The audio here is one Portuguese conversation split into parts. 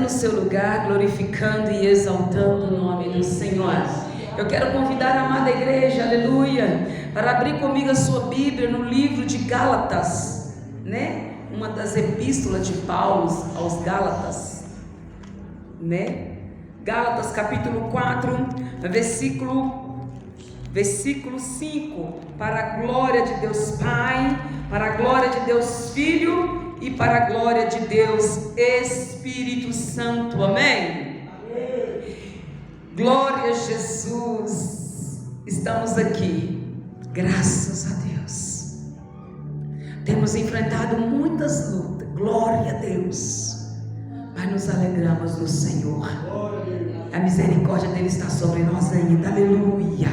no seu lugar, glorificando e exaltando o nome do Senhor. Eu quero convidar a amada igreja, aleluia, para abrir comigo a sua Bíblia no livro de Gálatas, né? Uma das epístolas de Paulo aos Gálatas, né? Gálatas capítulo 4, versículo 5, para a glória de Deus Pai, para a glória de Deus Filho e para a glória de Deus Espírito Santo, amém? Glória a Jesus. Estamos aqui, graças a Deus. Temos enfrentado muitas lutas, glória a Deus, mas nos alegramos no Senhor. A misericórdia dele está sobre nós ainda, aleluia.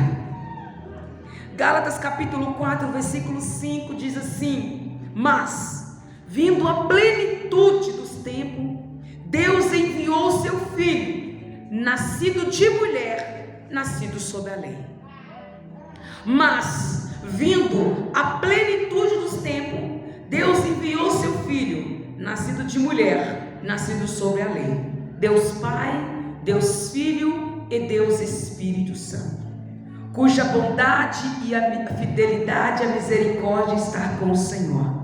Gálatas capítulo 4, versículo 5 diz assim: mas, vindo a plenitude dos tempos, Deus enviou seu Filho, nascido de mulher, nascido sob a lei. Mas, vindo a plenitude dos tempos, Deus enviou seu Filho, nascido de mulher, nascido sob a lei. Deus Pai, Deus Filho e Deus Espírito Santo, cuja bondade e a fidelidade e a misericórdia está com o Senhor.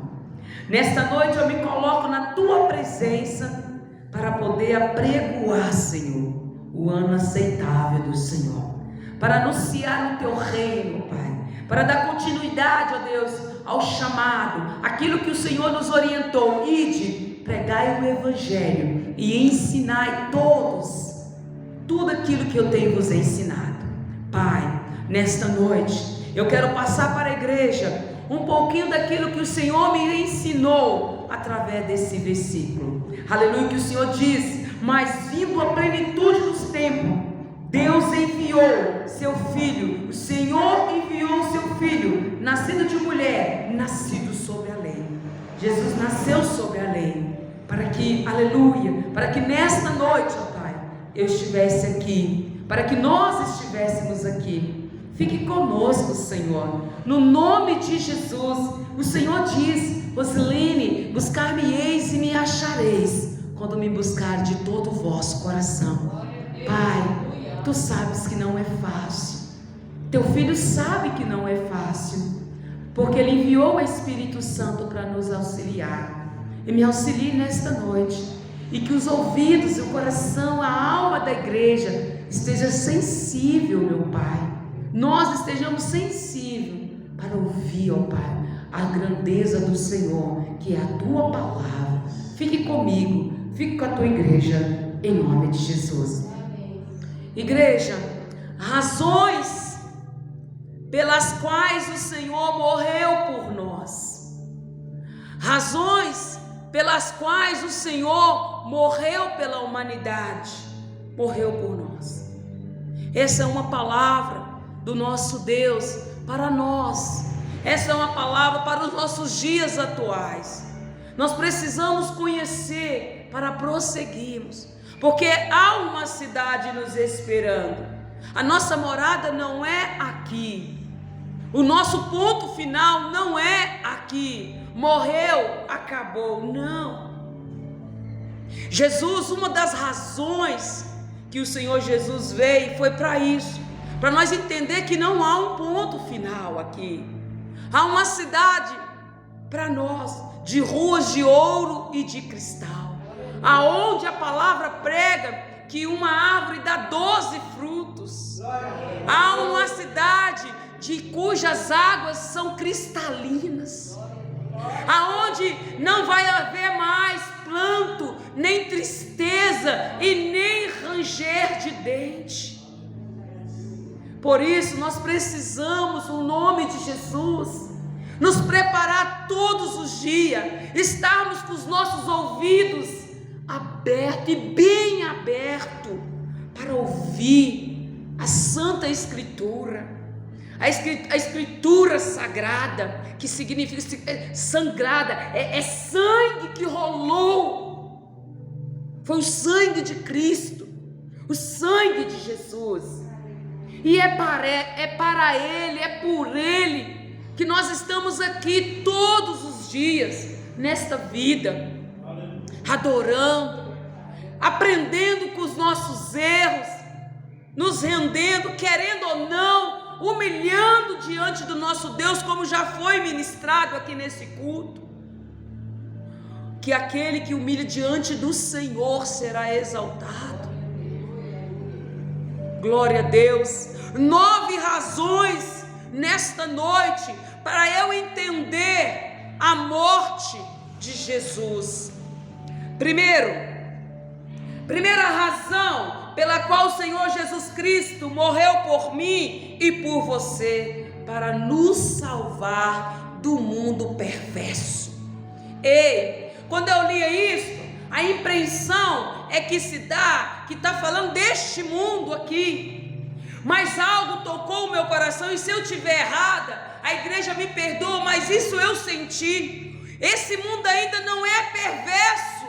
Nesta noite eu me coloco na tua presença para poder apregoar, Senhor, o ano aceitável do Senhor, para anunciar o teu reino, Pai, para dar continuidade, ó Deus, ao chamado, aquilo que o Senhor nos orientou: ide, pregai o Evangelho e ensinai todos tudo aquilo que eu tenho vos ensinado. Pai, nesta noite eu quero passar para a igreja um pouquinho daquilo que o Senhor me ensinou através desse versículo, aleluia, que o Senhor diz: mas vindo a plenitude dos tempos, Deus enviou seu Filho, o Senhor enviou seu Filho, nascido de mulher, nascido sob a lei. Jesus nasceu sob a lei, para que, aleluia, para que nesta noite, ó Pai, eu estivesse aqui, para que nós estivéssemos aqui. Fique conosco, Senhor, no nome de Jesus. O Senhor diz: Rosilene, buscar-me-eis e me achareis, quando me buscar de todo o vosso coração. Pai, tu sabes que não é fácil, teu filho sabe que não é fácil, porque ele enviou o Espírito Santo para nos auxiliar. E me auxilie nesta noite, e que os ouvidos, o coração, a alma da igreja esteja sensível, meu Pai. Nós estejamos sensíveis para ouvir, ó Pai, a grandeza do Senhor, que é a tua palavra. Fique comigo, fique com a tua igreja, em nome de Jesus. Igreja, razões pelas quais o Senhor morreu por nós, razões pelas quais o Senhor morreu pela humanidade, morreu por nós. Essa é uma palavra do nosso Deus para nós. Essa é uma palavra para os nossos dias atuais. Nós precisamos conhecer para prosseguirmos, porque há uma cidade nos esperando. A nossa morada não é aqui, o nosso ponto final não é aqui. Morreu, acabou, não. Jesus, uma das razões que o Senhor Jesus veio foi para isso, para nós entender que não há um ponto final aqui. Há uma cidade para nós, de ruas de ouro e de cristal, aonde a palavra prega que uma árvore dá 12 frutos. Há uma cidade cujas águas são cristalinas, aonde não vai haver mais pranto, nem tristeza e nem ranger de dente. Por isso nós precisamos, no nome de Jesus, nos preparar todos os dias, estarmos com os nossos ouvidos abertos e bem abertos para ouvir a Santa Escritura, a Escritura sagrada, que significa sangrada, é sangue que rolou, foi o sangue de Cristo, o sangue de Jesus. E é para Ele, é por Ele que nós estamos aqui todos os dias, nesta vida, adorando, aprendendo com os nossos erros, nos rendendo, querendo ou não, humilhando diante do nosso Deus, como já foi ministrado aqui nesse culto, que aquele que humilha diante do Senhor será exaltado. Glória a Deus. 9 razões nesta noite para eu entender a morte de Jesus. Primeira razão pela qual o Senhor Jesus Cristo morreu por mim e por você, para nos salvar do mundo perverso. Ei, quando eu lia isso, a impressão é que se dá, que está falando deste mundo aqui, mas algo tocou o meu coração, e se eu estiver errada, a igreja me perdoa, mas isso eu senti. Esse mundo ainda não é perverso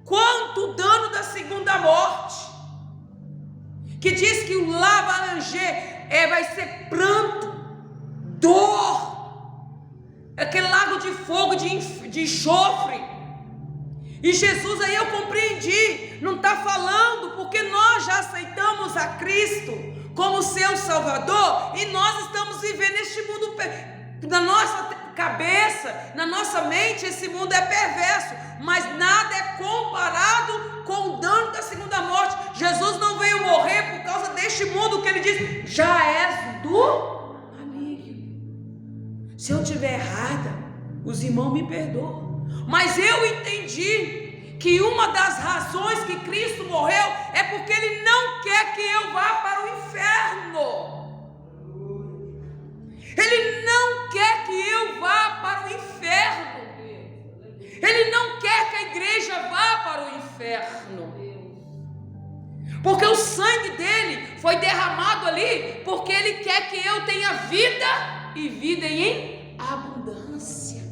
quanto o dano da segunda morte, que diz que o lá vai ranger, vai ser pranto, dor, aquele lago de fogo, de enxofre. E Jesus, aí eu compreendi, não está falando porque nós já aceitamos a Cristo como seu Salvador, e nós estamos vivendo este mundo, na nossa cabeça, na nossa mente, esse mundo é perverso, mas nada é comparado com o dano da segunda morte. Jesus não veio morrer por causa deste mundo, que ele diz, já és do amigo. Se eu estiver errada, os irmãos me perdoam, mas eu entendi que uma das razões que Cristo morreu é porque Ele não quer que eu vá para o inferno. Ele não quer que eu vá para o inferno. Ele não quer que a igreja vá para o inferno, porque o sangue dele foi derramado ali, porque Ele quer que eu tenha vida e vida em abundância.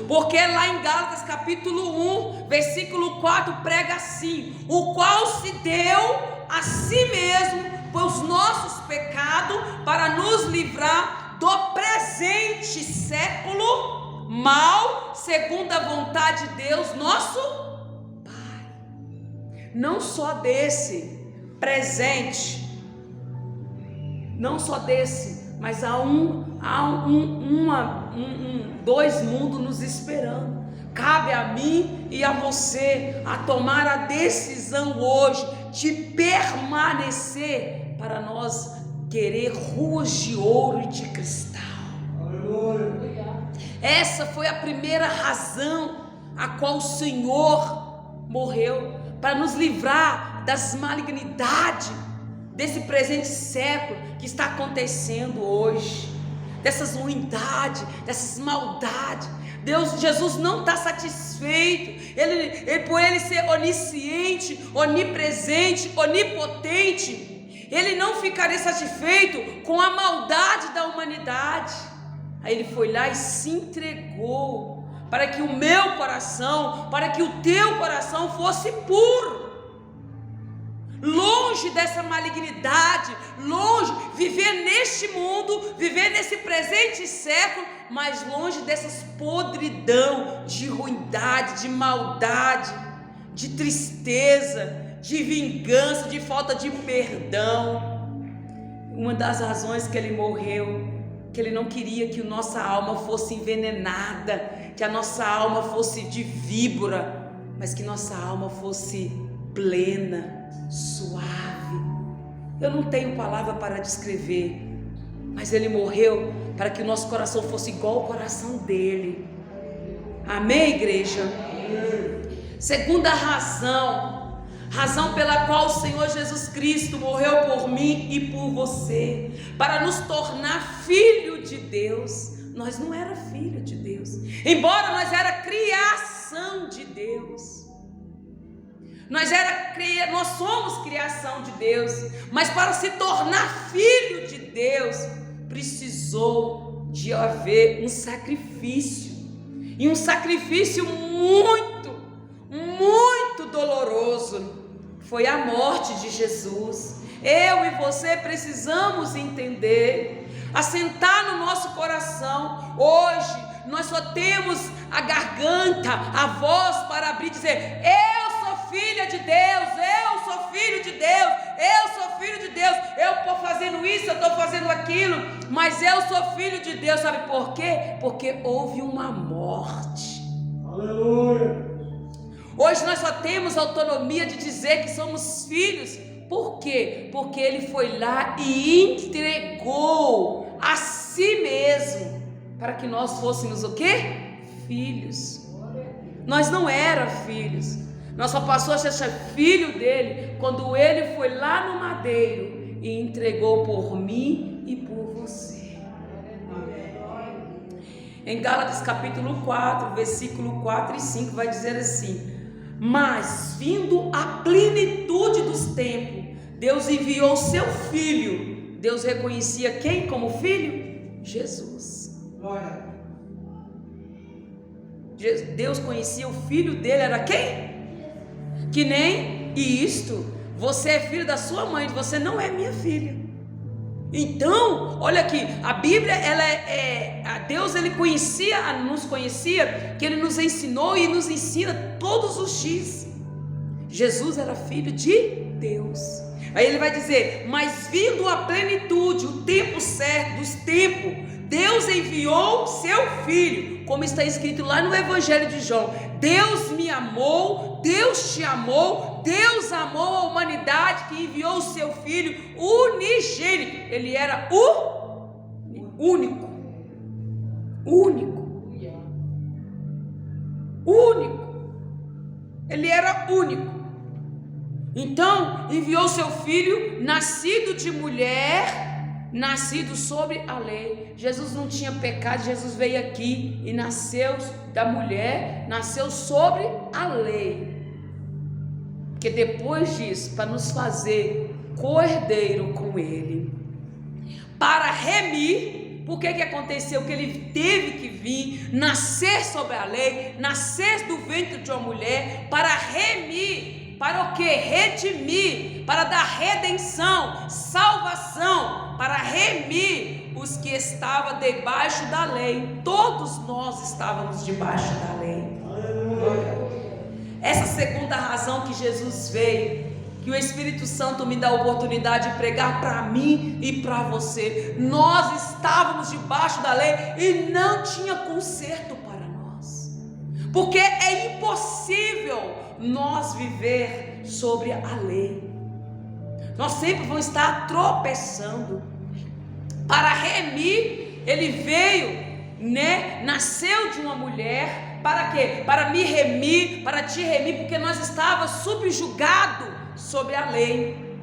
Porque lá em Gálatas capítulo 1, versículo 4, prega assim: o qual se deu a si mesmo os nossos pecados, para nos livrar do presente século mal, segundo a vontade de Deus nosso Pai. Não só desse presente, não só desse, mas há dois mundos nos esperando. Cabe a mim e a você a tomar a decisão hoje de permanecer, para nós querer ruas de ouro e de cristal. Essa foi a primeira razão a qual o Senhor morreu, para nos livrar das malignidades desse presente século que está acontecendo hoje, dessas ruindades, dessas maldades. Jesus não está satisfeito, por Ele ser onisciente, onipresente, onipotente, Ele não ficaria satisfeito com a maldade da humanidade. Aí Ele foi lá e se entregou, para que o meu coração, para que o teu coração fosse puro, longe dessa malignidade, longe, viver neste mundo, viver nesse presente século, mas longe dessas podridão de ruindade, de maldade, de tristeza, de vingança, de falta de perdão. Uma das razões que Ele morreu, que Ele não queria que a nossa alma fosse envenenada, que a nossa alma fosse de víbora, mas que nossa alma fosse plena, suave. Eu não tenho palavra para descrever, mas Ele morreu para que o nosso coração fosse igual ao coração dele. Amém, igreja? Segunda razão pela qual o Senhor Jesus Cristo morreu por mim e por você, para nos tornar filho de Deus. Nós não era filho de Deus, embora nós era criação de Deus. Nós somos criação de Deus, mas para se tornar filho de Deus, precisou de haver um sacrifício, e um sacrifício muito, muito doloroso. Foi a morte de Jesus. Eu e você precisamos entender, assentar no nosso coração. Hoje nós só temos a garganta, a voz para abrir e dizer: eu sou filha filha de Deus, eu sou filho de Deus, eu sou filho de Deus, eu estou fazendo isso, eu estou fazendo aquilo, mas eu sou filho de Deus, sabe por quê? Porque houve uma morte. Aleluia. Hoje nós só temos autonomia de dizer que somos filhos. Por quê? Porque Ele foi lá e entregou a si mesmo para que nós fôssemos o quê? Filhos. Nós não éramos filhos. Nós só passou a ser filho dele quando Ele foi lá no madeiro e entregou por mim e por você. Em Gálatas capítulo 4, versículo 4 e 5 vai dizer assim: mas vindo a plenitude dos tempos, Deus enviou o seu filho. Deus reconhecia quem como filho? Jesus. Deus conhecia o filho dele, era quem? Que nem isto. Você é filho da sua mãe, você não é minha filha. Então, olha aqui, a Bíblia, Deus, Ele nos conhecia, que Ele nos ensinou e nos ensina todos os dias. Jesus era filho de Deus. Aí Ele vai dizer: mas vindo a plenitude, o tempo certo dos tempos, Deus enviou seu filho, como está escrito lá no Evangelho de João: Deus me amou, Deus te amou, Deus amou a humanidade que enviou o seu filho unigênito. Ele era o único. Ele era único. Então enviou seu filho, nascido de mulher, nascido sobre a lei. Jesus não tinha pecado. Jesus veio aqui e nasceu da mulher, nasceu sobre a lei. Porque depois disso, para nos fazer co-herdeiro com Ele, para remir. Por que aconteceu? Que Ele teve que vir, nascer sobre a lei, nascer do ventre de uma mulher, para remir. Para o que? Redimir, para dar redenção, salvação, para remir os que estavam debaixo da lei. Todos nós estávamos debaixo da lei. Essa segunda razão que Jesus veio, que o Espírito Santo me dá a oportunidade de pregar para mim e para você. Nós estávamos debaixo da lei e não tinha conserto para nós, porque é impossível nós viver sobre a lei. Nós sempre vamos estar tropeçando. Para remir, Ele veio, nasceu de uma mulher. Para quê? Para me remir, para te remir, porque nós estávamos subjugados sobre a lei,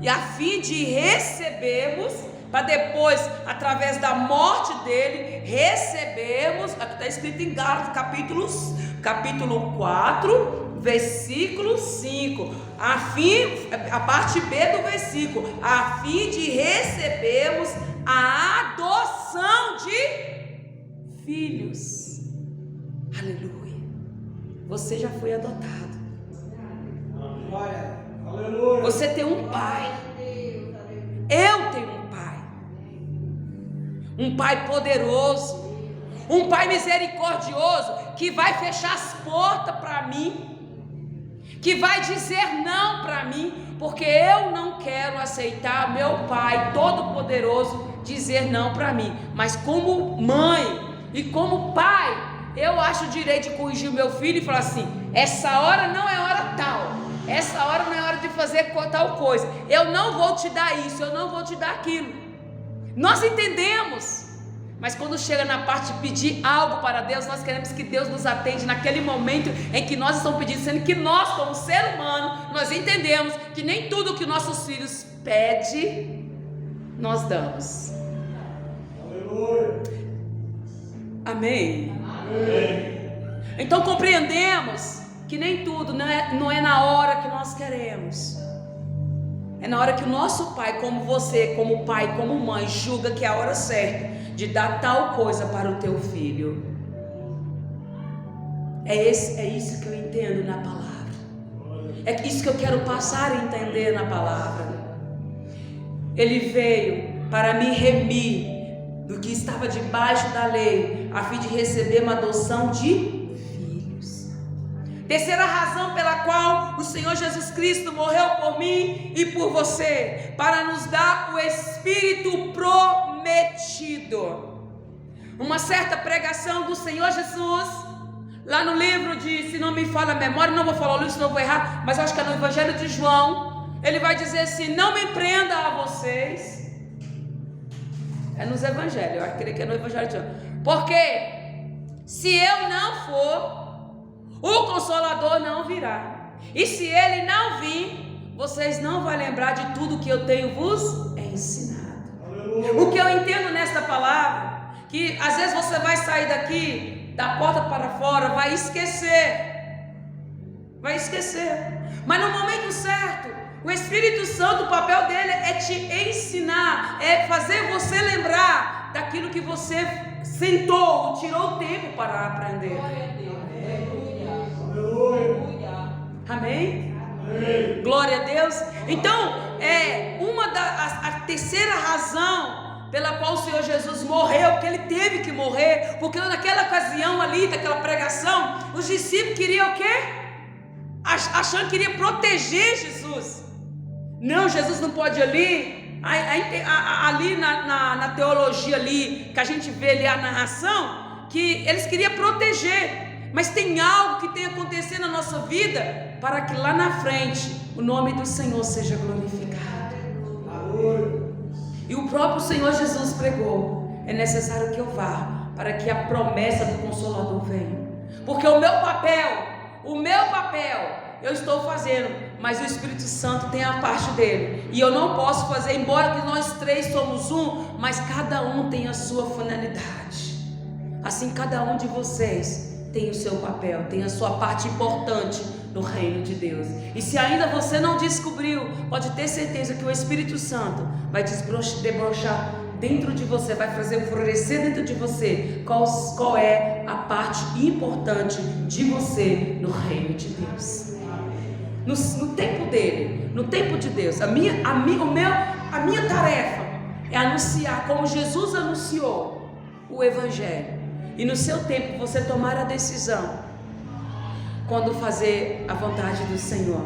e a fim de recebermos, para depois, através da morte dele, recebermos, aqui está escrito em Gálatas capítulo 4, versículo 5, a parte B do versículo, a fim de recebermos a adoção de filhos. Aleluia. Você já foi adotado. Você tem um pai. Eu tenho um pai poderoso, um pai misericordioso, que vai fechar as portas para mim, que vai dizer não para mim, porque eu não quero aceitar meu pai todo poderoso dizer não para mim. Mas como mãe e como pai, eu acho o direito de corrigir o meu filho e falar assim: essa hora não é hora tal, essa hora não é hora de fazer tal coisa, eu não vou te dar isso, eu não vou te dar aquilo. Nós entendemos, mas quando chega na parte de pedir algo para Deus, nós queremos que Deus nos atende naquele momento em que nós estamos pedindo, sendo que nós, como ser humano, nós entendemos que nem tudo que nossos filhos pedem, nós damos. Aleluia. Amém? Amém. Então compreendemos que nem tudo não é na hora que nós queremos. É na hora que o nosso pai, como você, como pai, como mãe, julga que é a hora certa de dar tal coisa para o teu filho. É isso que eu entendo na palavra. É isso que eu quero passar a entender na palavra. Ele veio para me remir do que estava debaixo da lei, a fim de receber uma adoção de filhos. Terceira razão pela qual o Senhor Jesus Cristo morreu por mim e por você, para nos dar o Espírito prometido. Uma certa pregação do Senhor Jesus, lá no livro de, se não me falha a memória, não vou falar o livro, senão eu vou errar, mas eu acho que é no Evangelho de João, ele vai dizer assim: não me prenda a vocês. É nos Evangelhos, eu creio que é no Evangelho de João. Porque se eu não for, o Consolador não virá. E se ele não vir, vocês não vão lembrar de tudo que eu tenho vos ensinado. Aleluia. O que eu entendo nesta palavra, que às vezes você vai sair daqui, da porta para fora, vai esquecer. Mas no momento certo, o Espírito Santo, o papel dele é te ensinar, é fazer você lembrar daquilo que você sentou, tirou o tempo para aprender. Amém? Amém? Glória a Deus. Então, a terceira razão pela qual o Senhor Jesus morreu, porque ele teve que morrer, porque naquela ocasião ali, daquela pregação, os discípulos queriam o quê? Achando que queria proteger Jesus. Não, Jesus não pode ir ali. Ali na teologia ali, que a gente vê ali a narração, que eles queriam proteger. Mas tem algo que tem acontecido na nossa vida, para que lá na frente o nome do Senhor seja glorificado. E o próprio Senhor Jesus pregou: é necessário que eu vá, para que a promessa do Consolador venha. Porque o meu papel, eu estou fazendo, mas o Espírito Santo tem a parte dele, e eu não posso fazer, embora que nós três somos um, mas cada um tem a sua finalidade. Assim, cada um de vocês tem o seu papel, tem a sua parte importante no reino de Deus. E se ainda você não descobriu, pode ter certeza que o Espírito Santo vai debrochar dentro de você, vai fazer florescer dentro de você qual é a parte importante de você no reino de Deus. No tempo dele, no tempo de Deus. A minha tarefa é anunciar como Jesus anunciou o Evangelho. E no seu tempo você tomar a decisão quando fazer a vontade do Senhor.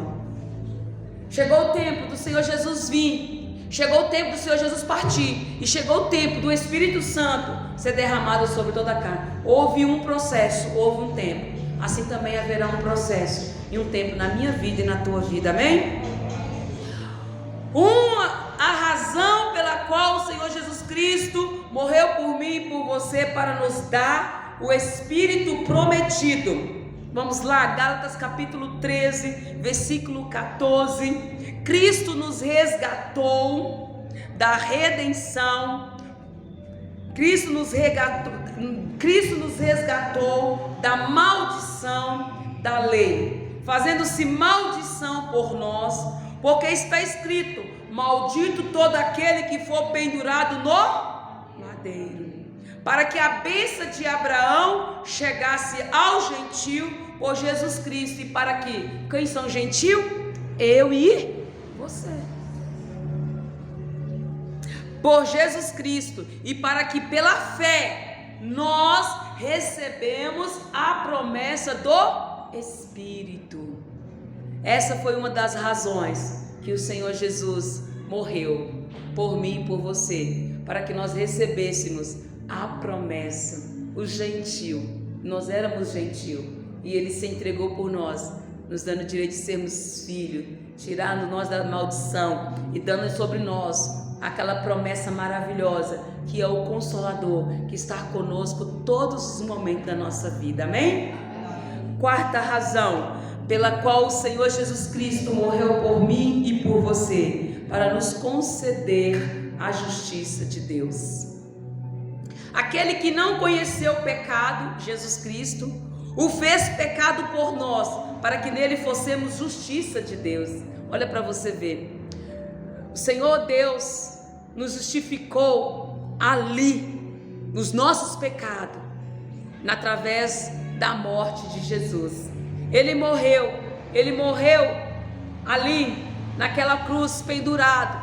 Chegou o tempo do Senhor Jesus vir, chegou o tempo do Senhor Jesus partir, e chegou o tempo do Espírito Santo ser derramado sobre toda a carne. Houve um processo, houve um tempo. Assim também haverá um processo e um tempo na minha vida e na tua vida, amém? A razão pela qual o Senhor Jesus Cristo morreu por mim e por você, para nos dar o Espírito prometido. Vamos lá, Gálatas capítulo 13, versículo 14. Cristo nos resgatou da redenção. Cristo nos resgatou da maldição da lei, fazendo-se maldição por nós, porque está escrito: maldito todo aquele que for pendurado no madeiro, para que a bênção de Abraão chegasse ao gentio por Jesus Cristo. E para que, quem são gentio? Eu e você. Por Jesus Cristo, e para que pela fé nós recebemos a promessa do Espírito. Essa foi uma das razões que o Senhor Jesus morreu por mim e por você, para que nós recebêssemos a promessa. O gentio, nós éramos gentio, e Ele se entregou por nós, nos dando o direito de sermos filhos, tirando nós da maldição e dando sobre nós aquela promessa maravilhosa, que é o Consolador, que está conosco todos os momentos da nossa vida, amém? Quarta razão pela qual o Senhor Jesus Cristo morreu por mim e por você, para nos conceder a justiça de Deus. Aquele que não conheceu o pecado, Jesus Cristo, o fez pecado por nós, para que nele fossemos justiça de Deus. Olha para você ver. O Senhor Deus nos justificou ali, nos nossos pecados, através da morte de Jesus. Ele morreu ali, naquela cruz, pendurado,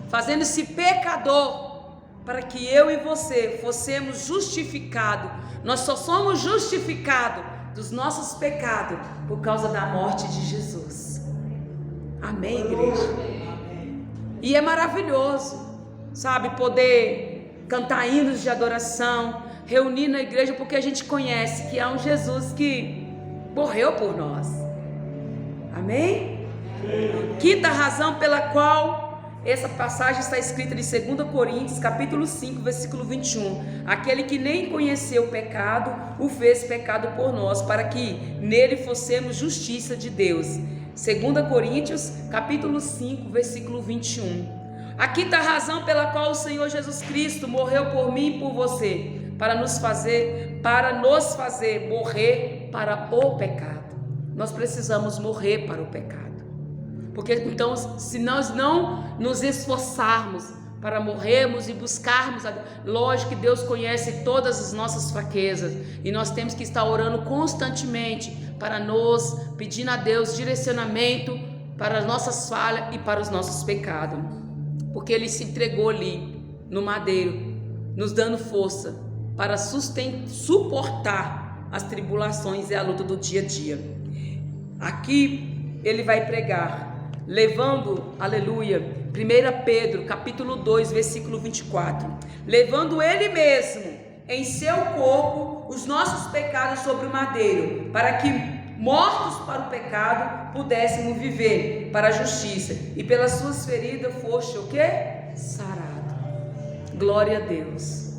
fazendo-se pecador, para que eu e você fossemos justificados. Nós só somos justificados dos nossos pecados por causa da morte de Jesus. Amém, igreja? E é maravilhoso, sabe, poder cantar hinos de adoração, reunir na igreja, porque a gente conhece que há um Jesus que morreu por nós. Amém? Quinta razão pela qual essa passagem está escrita em 2 Coríntios, capítulo 5, versículo 21. Aquele que nem conheceu o pecado, o fez pecado por nós, para que nele fossemos justiça de Deus. 2 Coríntios, capítulo 5, versículo 21. A quinta razão pela qual o Senhor Jesus Cristo morreu por mim e por você, para nos fazer morrer para o pecado. Nós precisamos morrer para o pecado. Porque então, se nós não nos esforçarmos para morrermos e buscarmos, lógico que Deus conhece todas as nossas fraquezas, e nós temos que estar orando constantemente para nos pedindo a Deus direcionamento para as nossas falhas e para os nossos pecados, porque Ele se entregou ali no madeiro, nos dando força para suportar as tribulações e a luta do dia a dia. Aqui Ele vai pregar, levando, aleluia, 1 Pedro, capítulo 2, versículo 24, levando Ele mesmo em seu corpo os nossos pecados sobre o madeiro, para que, mortos para o pecado, pudéssemos viver para a justiça, e pelas suas feridas foste o quê? Sarado. Glória a Deus.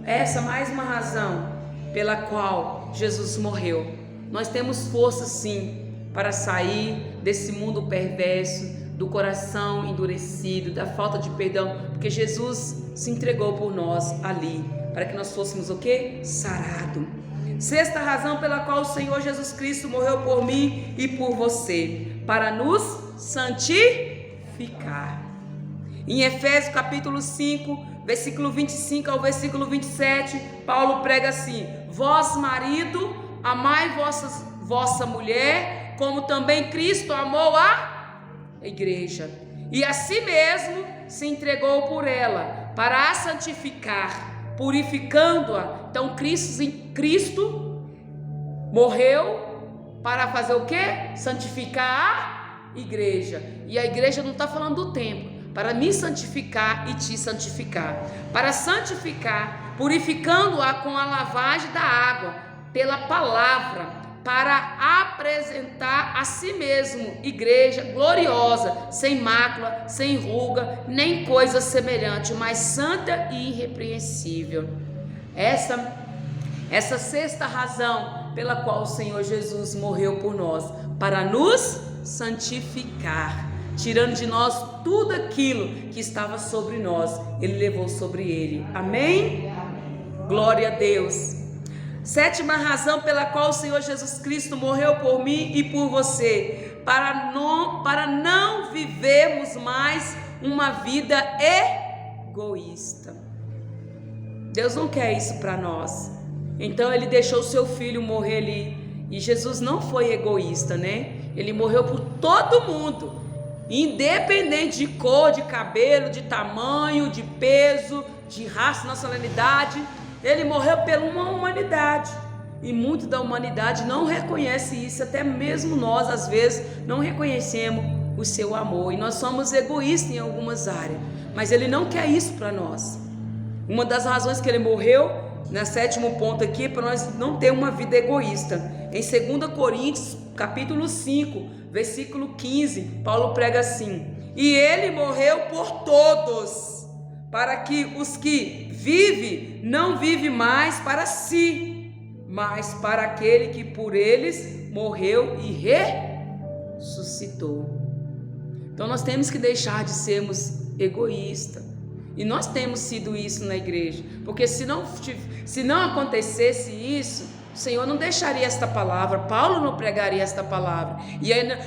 Essa é mais uma razão pela qual Jesus morreu. Nós temos força sim para sair desse mundo perverso, do coração endurecido, da falta de perdão, porque Jesus se entregou por nós ali, para que nós fôssemos o quê? Sarado. Sexta razão pela qual o Senhor Jesus Cristo morreu por mim e por você, para nos santificar. Em Efésios capítulo 5, versículo 25 ao versículo 27, Paulo prega assim: vós, marido, amai vossa mulher, como também Cristo amou a igreja, e a si mesmo se entregou por ela, para a santificar, purificando-a. Então Cristo morreu para fazer o quê? Santificar a igreja. E a igreja não está falando do templo, para me santificar e te santificar, para santificar, purificando-a com a lavagem da água, pela palavra, para apresentar a si mesmo igreja gloriosa, sem mácula, sem ruga, nem coisa semelhante, mas santa e irrepreensível. Essa sexta razão pela qual o Senhor Jesus morreu por nós, para nos santificar, tirando de nós tudo aquilo que estava sobre nós, Ele levou sobre Ele. Amém? Glória a Deus. Sétima razão pela qual o Senhor Jesus Cristo morreu por mim e por você, para não vivermos mais uma vida egoísta. Deus não quer isso para nós. Então Ele deixou o seu filho morrer ali. E Jesus não foi egoísta, né? Ele morreu por todo mundo, independente de cor, de cabelo, de tamanho, de peso, de raça, nacionalidade. Ele morreu pela uma humanidade, e muito da humanidade não reconhece isso. Até mesmo nós às vezes não reconhecemos o seu amor, e nós somos egoístas em algumas áreas, mas Ele não quer isso para nós. Uma das razões que Ele morreu, no sétimo ponto aqui, é para nós não ter uma vida egoísta. Em 2 Coríntios capítulo 5, versículo 15, Paulo prega assim: e Ele morreu por todos, para que os que vivem não vivem mais para si, mas para aquele que por eles morreu e ressuscitou. Então nós temos que deixar de sermos egoístas, e nós temos sido isso na igreja, porque se não acontecesse isso, o Senhor não deixaria esta palavra, Paulo não pregaria esta palavra,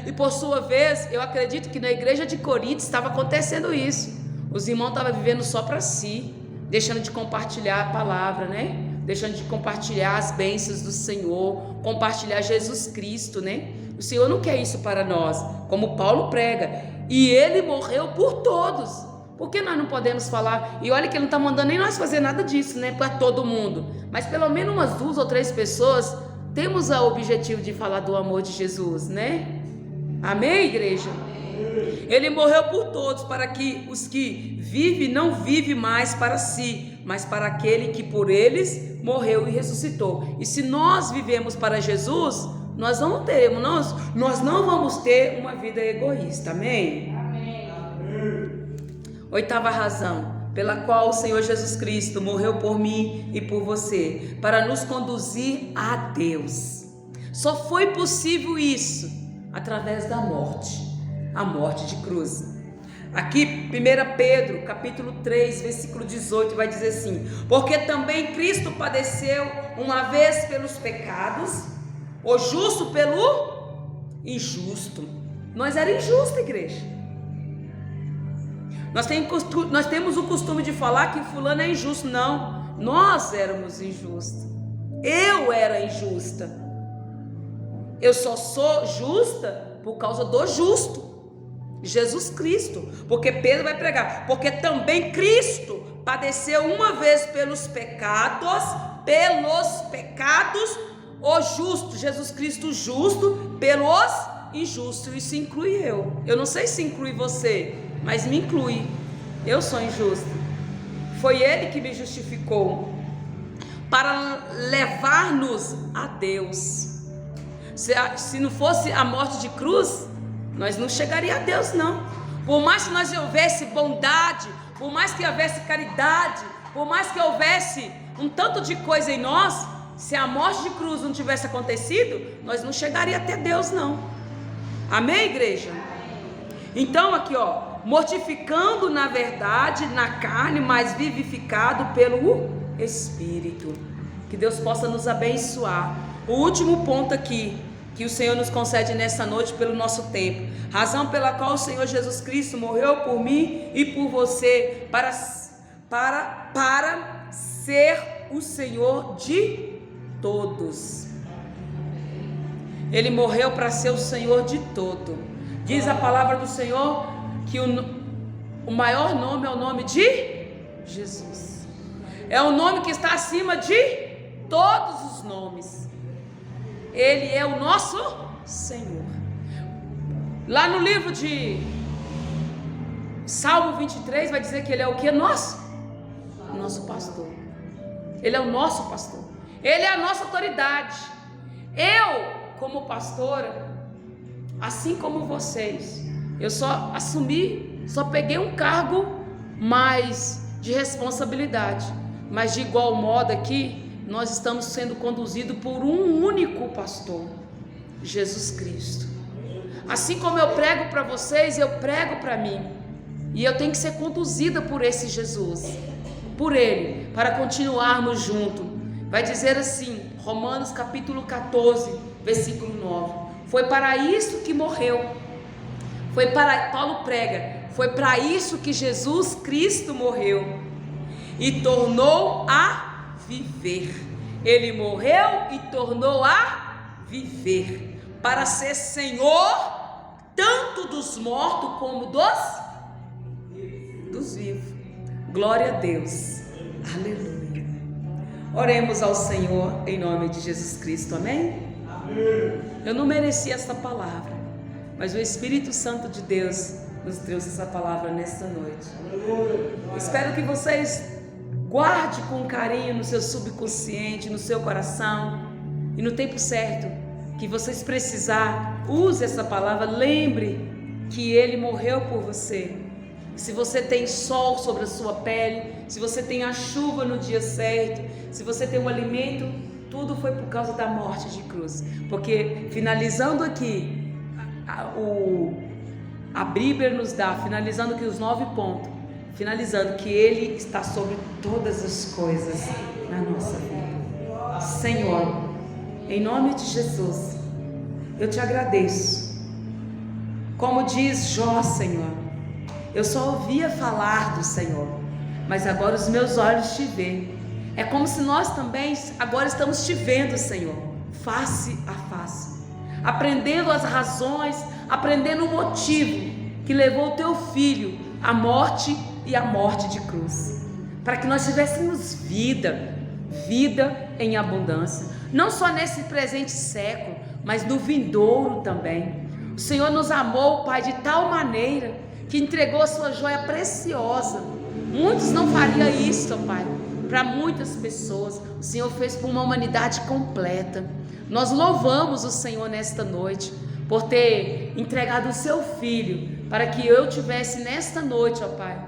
e por sua vez, eu acredito que na igreja de Corinto estava acontecendo isso. Os irmãos estavam vivendo só para si, deixando de compartilhar a palavra, né? Deixando de compartilhar as bênçãos do Senhor, compartilhar Jesus Cristo, né? O Senhor não quer isso para nós, como Paulo prega. E Ele morreu por todos. Por que nós não podemos falar? E olha que Ele não está mandando nem nós fazer nada disso, né? Para todo mundo. Mas pelo menos umas 2 ou 3 pessoas temos o objetivo de falar do amor de Jesus, né? Amém, igreja? Ele morreu por todos, para que os que vivem não vivem mais para si, mas para aquele que por eles morreu e ressuscitou. E se nós vivemos para Jesus, nós não vamos ter uma vida egoísta. Amém? Oitava razão pela qual o Senhor Jesus Cristo morreu por mim e por você, para nos conduzir a Deus. Só foi possível isso através da morte, a morte de cruz. Aqui 1 Pedro capítulo 3 versículo 18 vai dizer assim: porque também Cristo padeceu uma vez pelos pecados, o justo pelo injusto. Nós era injusto, igreja. Nós temos o costume de falar que fulano é injusto. Não, nós éramos injustos. Eu era injusta. Eu só sou justa por causa do justo, Jesus Cristo. Porque Pedro vai pregar, porque também Cristo padeceu uma vez pelos pecados, o justo, Jesus Cristo justo, pelos injustos. Isso inclui eu. Eu não sei se inclui você, mas me inclui. Eu sou injusto. Foi Ele que me justificou para levar-nos a Deus. Se não fosse a morte de cruz, nós não chegaria a Deus, não. Por mais que nós houvesse bondade, por mais que houvesse caridade, por mais que houvesse um tanto de coisa em nós, se a morte de cruz não tivesse acontecido, nós não chegaria até Deus, não. Amém, igreja? Então aqui, mortificando na verdade, na carne, mas vivificado pelo Espírito. Que Deus possa nos abençoar. O último ponto aqui que o Senhor nos concede nessa noite pelo nosso tempo, razão pela qual o Senhor Jesus Cristo morreu por mim e por você, para ser o Senhor de todos. Ele morreu para ser o Senhor de todo. Diz a palavra do Senhor que o maior nome é o nome de Jesus. É o nome que está acima de todos os nomes. Ele é o nosso Senhor. Lá no livro de Salmo 23 vai dizer que Ele é o que? Nosso pastor. Ele é o nosso pastor. Ele é a nossa autoridade. Eu, como pastora, assim como vocês, eu só peguei um cargo mais de responsabilidade, mas de igual modo aqui, nós estamos sendo conduzidos por um único pastor, Jesus Cristo. Assim como eu prego para vocês, eu prego para mim, e eu tenho que ser conduzida por esse Jesus, por Ele, para continuarmos juntos. Vai dizer assim, Romanos capítulo 14, versículo 9, foi para isso que morreu, Paulo prega, foi para isso que Jesus Cristo morreu, e tornou a viver. Ele morreu e tornou a viver, para ser Senhor tanto dos mortos como dos vivos. Glória a Deus. Aleluia. Oremos ao Senhor em nome de Jesus Cristo. Amém? Eu não merecia essa palavra, mas o Espírito Santo de Deus nos trouxe essa palavra nesta noite. Espero que vocês guarde com carinho no seu subconsciente, no seu coração, e no tempo certo que vocês precisar, use essa palavra. Lembre que Ele morreu por você. Se você tem sol sobre a sua pele, se você tem a chuva no dia certo, se você tem um alimento, tudo foi por causa da morte de cruz. Porque finalizando aqui, a Bíblia nos dá, finalizando aqui os 9 pontos, finalizando que Ele está sobre todas as coisas na nossa vida. Senhor, em nome de Jesus, eu te agradeço. Como diz Jó, Senhor, eu só ouvia falar do Senhor, mas agora os meus olhos te veem. É como se nós também agora estamos te vendo, Senhor, face a face, aprendendo as razões, aprendendo o motivo que levou o teu filho à morte e a morte de cruz, para que nós tivéssemos vida em abundância. não só nesse presente século, mas no vindouro também. O Senhor nos amou, Pai, de tal maneira que entregou a sua joia preciosa. Muitos não fariam isso, Pai. Para muitas pessoas, o Senhor fez por uma humanidade completa. Nós louvamos o Senhor nesta noite por ter entregado o seu Filho para que eu tivesse nesta noite, ó Pai,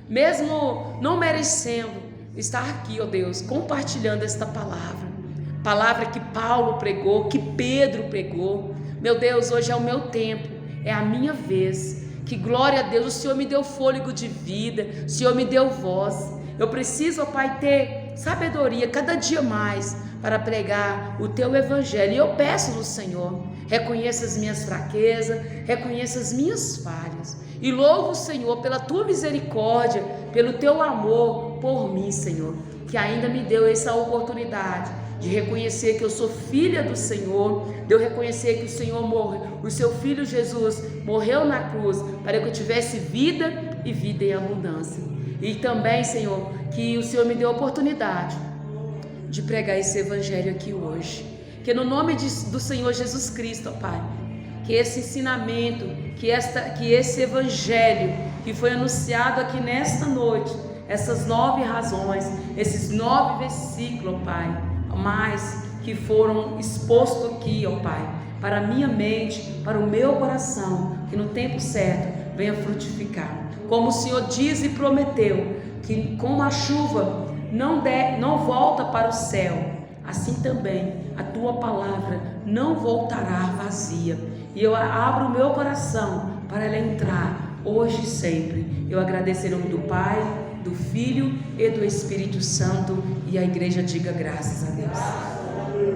mesmo não merecendo, estar aqui, ó Deus, compartilhando esta palavra que Paulo pregou, que Pedro pregou. Meu Deus, hoje é o meu tempo, é a minha vez. Que glória a Deus, o Senhor me deu fôlego de vida, o Senhor me deu voz. Eu preciso, ó Pai, ter sabedoria cada dia mais para pregar o Teu Evangelho. E eu peço no Senhor, reconheça as minhas fraquezas, reconheça as minhas falhas. E louvo o Senhor pela Tua misericórdia, pelo Teu amor por mim, Senhor, que ainda me deu essa oportunidade de reconhecer que eu sou filha do Senhor, de eu reconhecer que o Senhor morreu, o Seu Filho Jesus morreu na cruz para que eu tivesse vida e vida em abundância. E também, Senhor, que o Senhor me deu a oportunidade de pregar esse Evangelho aqui hoje. Que no nome do Senhor Jesus Cristo, ó Pai, que esse ensinamento, que esse Evangelho que foi anunciado aqui nesta noite, essas 9 razões, esses 9 versículos, ó Pai, mais que foram expostos aqui, ó Pai, para a minha mente, para o meu coração, que no tempo certo venha frutificar. Como o Senhor diz e prometeu, que como a chuva não volta para o céu, assim também a Tua palavra não voltará vazia. E eu abro o meu coração para ela entrar hoje e sempre. Eu agradeço em nome do Pai, do Filho e do Espírito Santo, e a igreja diga graças a Deus.